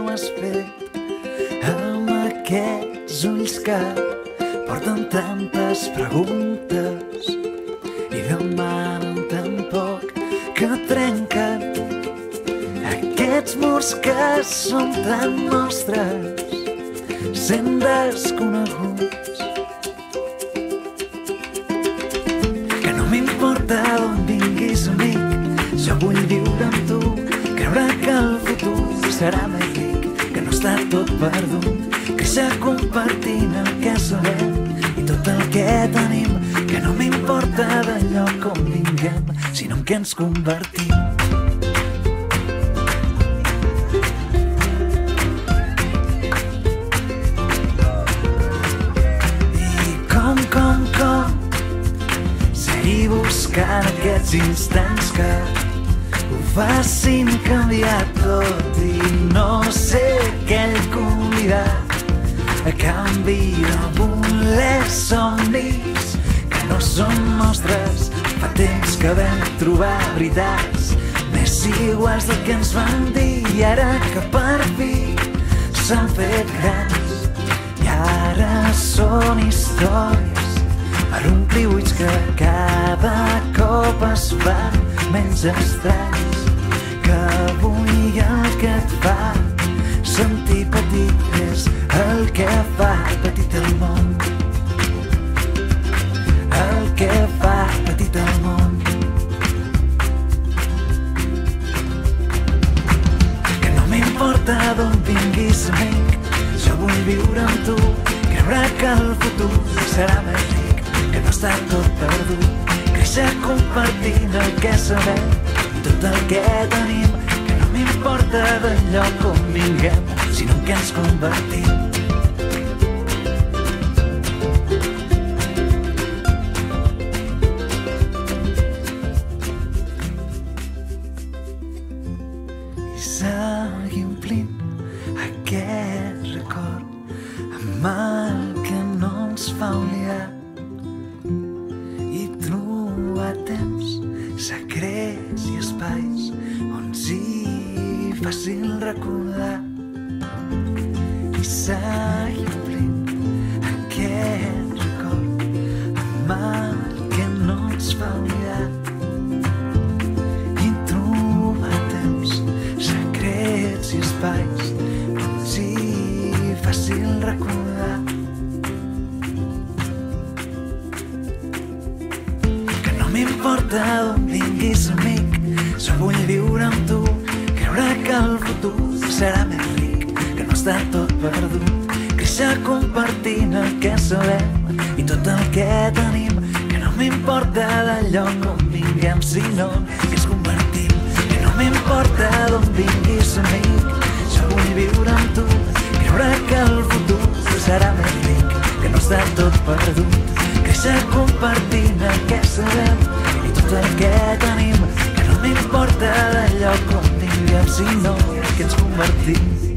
ho has fet amb aquests ulls que porten tantes preguntes i demanen tan poc que trenquen aquests murs que són tan nostres sent desconeguts. Que no m'importa d'on vinguis, amic, jo vull viure amb tu, creure que el futur serà més ric, que no està tot perdut, créixer compartint el que sabem i tot el que tenim, que no m'importa de lloc on vinguem, sinó en què ens convertim. Seguir buscant aquests instants que ho facin canviar tot i no ser aquell convidat a canvi de voler somnis que no són nostres. Fa temps que vam trobar veritats més iguals del que ens van dir i ara que per fi s'han fet grans i ara són històries per omplir buits que cada cop es fan menys estranys, que avui el que et fa sentir petit és el que fa petit el món, el que fa petit el món. Que no m'importa d'on vinguis, amic, jo vull viure amb tu, creure que el futur serà més ric, que no està tot perdut, créixer compartint el que sabem i tot el que tenim, que no m'importa del lloc on vinguem, sinó en què ens convertim. I seguir omplint aquest record amb el que no ens fa oblidar i trobar temps, secrets i espais on sigui fàcil recordar i seguir omplint aquest record amb el que no ens fa oblidar i trobar temps, secrets i espais on sigui fàcil recordar. M'importa d'on vinguis, amic, jo vull viure amb tu, creure que el futur serà més ric, que no està tot perdut, créixer compartint el que sabem i tot el que tenim, que no m'importa del lloc on vinguem, sinó que ens convertim. Que no m'importa d'on vinguis, amic, jo vull viure amb tu, creure que el futur serà més ric, que no està tot perdut, créixer compartint el que sabem i tot el que tenim, que no m'importa del lloc on vinguem, sinó que ens convertim.